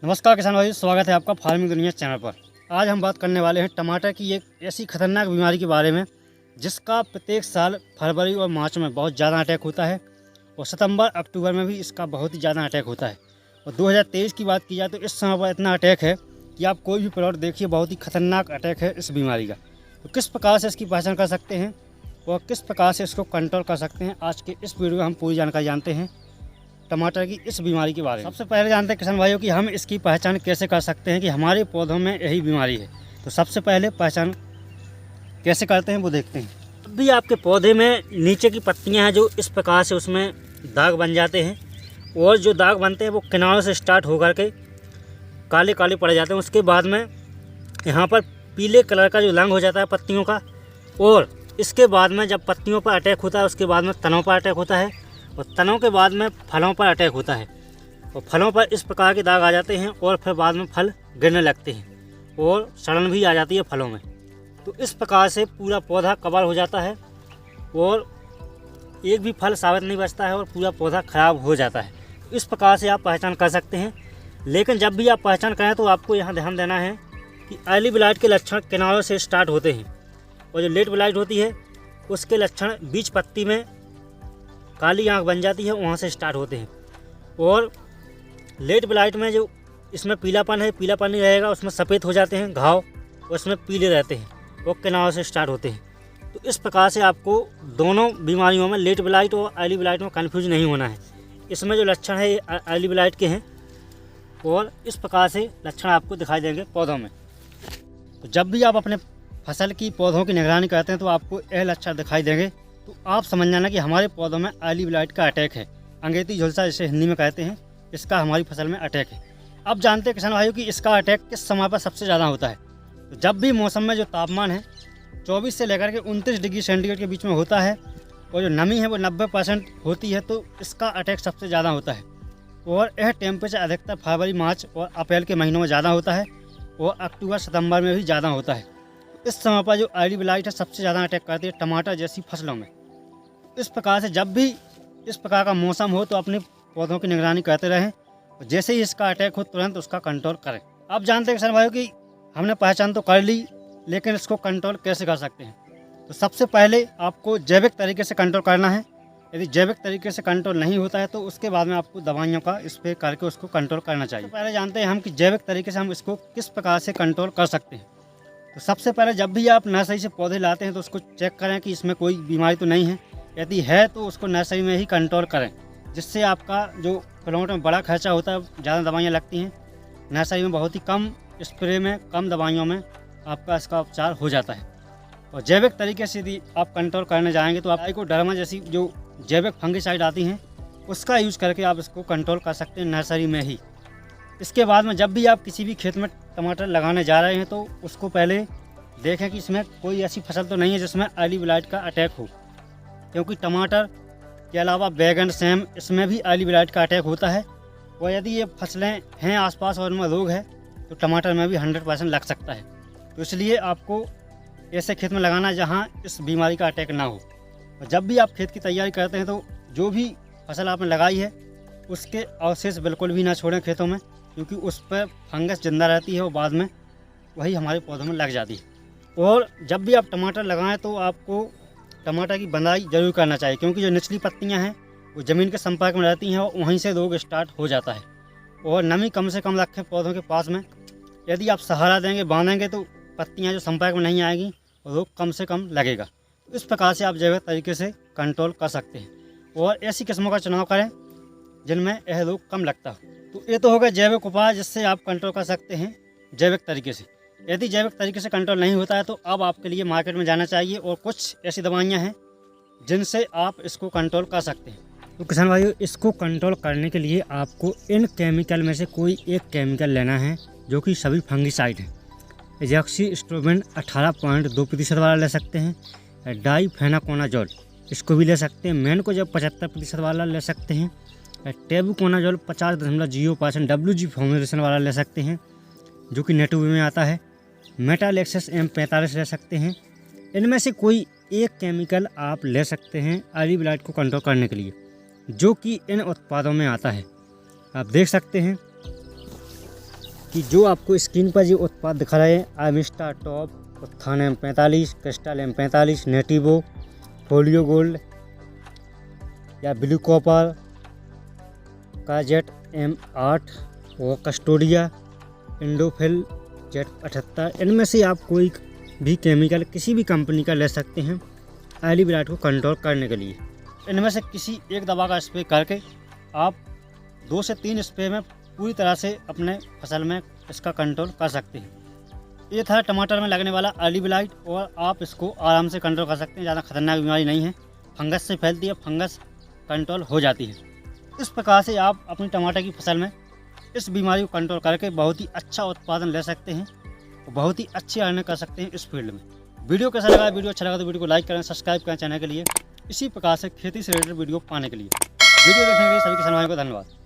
नमस्कार किसान भाई, स्वागत है आपका फार्मिंग दुनिया चैनल पर। आज हम बात करने वाले हैं टमाटर की एक ऐसी खतरनाक बीमारी के बारे में जिसका प्रत्येक साल फरवरी और मार्च में बहुत ज़्यादा अटैक होता है और सितंबर अक्टूबर में भी इसका बहुत ही ज़्यादा अटैक होता है। और 2023 की बात की जाए तो इस समय पर इतना अटैक है कि आप कोई भी प्लॉट देखिए, बहुत ही खतरनाक अटैक है इस बीमारी का। तो किस प्रकार से इसकी पहचान कर सकते हैं और किस प्रकार से इसको कंट्रोल कर सकते हैं, आज के इस वीडियो में हम पूरी जानकारी जानते हैं टमाटर की इस बीमारी के बारे में। सबसे पहले जानते हैं किसान भाइयों कि हम इसकी पहचान कैसे कर सकते हैं कि हमारे पौधों में यही बीमारी है। तो सबसे पहले पहचान कैसे करते हैं वो देखते हैं। अब भी आपके पौधे में नीचे की पत्तियां हैं जो इस प्रकार से उसमें दाग बन जाते हैं और जो दाग बनते हैं वो किनारों से स्टार्ट होकर के काले काले पड़ जाते हैं। उसके बाद में यहाँ पर पीले कलर का जो रंग हो जाता है पत्तियों का, और इसके बाद में जब पत्तियों पर अटैक होता है उसके बाद में तनों पर अटैक होता है और तनों के बाद में फलों पर अटैक होता है और फलों पर इस प्रकार के दाग आ जाते हैं और फिर बाद में फल गिरने लगते हैं और सड़न भी आ जाती है फलों में। तो इस प्रकार से पूरा पौधा कवर हो जाता है और एक भी फल साबित नहीं बचता है और पूरा पौधा खराब हो जाता है। इस प्रकार से आप पहचान कर सकते हैं। लेकिन जब भी आप पहचान करें तो आपको यहाँ ध्यान देना है कि अर्ली ब्लाइट के लक्षण किनारों से स्टार्ट होते हैं और जो लेट ब्लाइट होती है उसके लक्षण बीच पत्ती में काली आंख बन जाती है, वहाँ से स्टार्ट होते हैं। और लेट ब्लाइट में जो इसमें पीलापन है, पीलापन नहीं रहेगा, उसमें सफ़ेद हो जाते हैं घाव, उसमें पीले रहते हैं और किनारों से स्टार्ट होते हैं। तो इस प्रकार से आपको दोनों बीमारियों में लेट ब्लाइट और अर्ली ब्लाइट में कन्फ्यूज नहीं होना है। इसमें जो लक्षण है ये अर्ली ब्लाइट के हैं और इस प्रकार से लक्षण आपको दिखाई देंगे पौधों में। तो जब भी आप अपने फसल की पौधों की निगरानी करते हैं तो आपको यह लक्षण दिखाई देंगे। तो आप समझ जाना कि हमारे पौधों में अर्ली ब्लाइट का अटैक है, अंगेती झुलसा जिसे हिंदी में कहते हैं, इसका हमारी फसल में अटैक है। अब जानते हैं किसान भाइयों कि इसका अटैक किस समय पर सबसे ज़्यादा होता है। तो जब भी मौसम में जो तापमान है 24 से लेकर के 29 डिग्री सेंटीग्रेड के बीच में होता है और जो नमी है वो 90% होती है, तो इसका अटैक सबसे ज़्यादा होता है। और यह टेम्परेचर अधिकतर फरवरी, मार्च और अप्रैल के महीनों में ज़्यादा होता है और अक्टूबर, सितंबर में भी ज़्यादा होता है। इस समय पर जो अर्ली ब्लाइट है सबसे ज़्यादा अटैक करती है टमाटर जैसी फसलों में। इस प्रकार से जब भी इस प्रकार का मौसम हो तो अपने पौधों की निगरानी करते रहें और जैसे ही इसका अटैक हो तुरंत उसका कंट्रोल करें। आप जानते हैं किसान भाइयों कि हमने पहचान तो कर ली, लेकिन इसको कंट्रोल कैसे कर सकते हैं। तो सबसे पहले आपको जैविक तरीके से कंट्रोल करना है। यदि जैविक तरीके से कंट्रोल नहीं होता है तो उसके बाद में आपको दवाइयों का स्प्रे करके उसको कंट्रोल करना चाहिए। तो पहले जानते हैं हम कि जैविक तरीके से हम इसको किस प्रकार से कंट्रोल कर सकते हैं। तो सबसे पहले जब भी आप नर्सरी से पौधे लाते हैं तो उसको चेक करें कि इसमें कोई बीमारी तो नहीं है। यदि है तो उसको नर्सरी में ही कंट्रोल करें, जिससे आपका जो प्लांट में बड़ा खर्चा होता है, ज़्यादा दवाइयाँ लगती हैं, नर्सरी में बहुत ही कम स्प्रे में, कम दवाइयों में आपका इसका उपचार हो जाता है। और जैविक तरीके से यदि आप कंट्रोल करने जाएंगे तो आपको डर्मा जैसी जो जैविक फंगिसाइड आती हैं उसका यूज़ करके आप इसको कंट्रोल कर सकते हैं नर्सरी में ही। इसके बाद में जब भी आप किसी भी खेत में टमाटर लगाने जा रहे हैं तो उसको पहले देखें कि इसमें कोई ऐसी फसल तो नहीं है जिसमें अर्ली ब्लाइट का अटैक हो, क्योंकि टमाटर के अलावा बैगन, सेम, इसमें भी अर्ली ब्लाइट का अटैक होता है। और यदि ये फसलें हैं आसपास और उनमें रोग है तो टमाटर में भी 100% लग सकता है। तो इसलिए आपको ऐसे खेत में लगाना जहां इस बीमारी का अटैक ना हो। और जब भी आप खेत की तैयारी करते हैं तो जो भी फसल आपने लगाई है उसके अवशेष बिल्कुल भी ना छोड़ें खेतों में, क्योंकि उस पर फंगस जिंदा रहती है और बाद में वही हमारे पौधों में लग जाती है। और जब भी आप टमाटर लगाएं तो आपको टमाटर की बंदाई जरूर करना चाहिए, क्योंकि जो निचली पत्तियां हैं वो ज़मीन के संपर्क में रहती हैं और वहीं से रोग स्टार्ट हो जाता है। और नमी कम से कम रखें पौधों के पास में। यदि आप सहारा देंगे, बांधेंगे तो पत्तियां जो संपर्क में नहीं आएगी और रोग कम से कम लगेगा। इस प्रकार से आप जैविक तरीके से कंट्रोल कर सकते हैं और ऐसी किस्मों का चुनाव करें जिनमें यह रोग कम लगता हो। तो ये तो होगा जैविक उपाय जिससे आप कंट्रोल कर सकते हैं जैविक तरीके से। यदि जैविक तरीके से कंट्रोल नहीं होता है तो अब आपके लिए मार्केट में जाना चाहिए और कुछ ऐसी दवाइयाँ हैं जिनसे आप इसको कंट्रोल कर सकते हैं। तो किसान भाइयों, इसको कंट्रोल करने के लिए आपको इन केमिकल में से कोई एक केमिकल लेना है जो कि सभी फंगिसाइड हैं। एजॉक्सिस्ट्रोबिन 18.2% वाला ले सकते हैं, डाइफेनाकोनाजोल इसको भी ले सकते हैं, मैन को जब 75% वाला ले सकते हैं, टेबुकोनाजोल 50.0% WG फॉर्मुलेशन वाला ले सकते हैं जो कि नेटुवी में आता है, मेटालेक्सिस M45 ले सकते हैं। इनमें से कोई एक केमिकल आप ले सकते हैं अर्ली ब्लाइट को कंट्रोल करने के लिए, जो कि इन उत्पादों में आता है। आप देख सकते हैं कि जो आपको स्क्रीन पर जो उत्पाद दिखा रहे हैं, आमिस्टा टॉप, उत्थान M45, crystal M45, Nativo, folio gold या ब्लू कॉपर, काजेट M8 और कस्टोडिया, इंडोफिल Z78, इनमें से आप कोई भी केमिकल किसी भी कंपनी का ले सकते हैं अर्ली ब्लाइट को कंट्रोल करने के लिए। इनमें से किसी एक दवा का स्प्रे करके आप 2 से 3 स्प्रे में पूरी तरह से अपने फसल में इसका कंट्रोल कर सकते हैं। ये था टमाटर में लगने वाला अर्ली ब्लाइट और आप इसको आराम से कंट्रोल कर सकते हैं। ज़्यादा खतरनाक बीमारी नहीं है, फंगस से फैलती है, फंगस कंट्रोल हो जाती है। इस प्रकार से आप अपनी टमाटर की फसल में इस बीमारी को कंट्रोल करके बहुत ही अच्छा उत्पादन ले सकते हैं और बहुत ही अच्छी अर्निंग कर सकते हैं इस फील्ड में। वीडियो कैसा लगा? वीडियो अच्छा लगा तो वीडियो को लाइक करें, सब्सक्राइब करें चैनल के लिए, इसी प्रकार से खेती से रिलेटेड वीडियो पाने के लिए। वीडियो देखने के लिए सभी किसान भाइयों को धन्यवाद।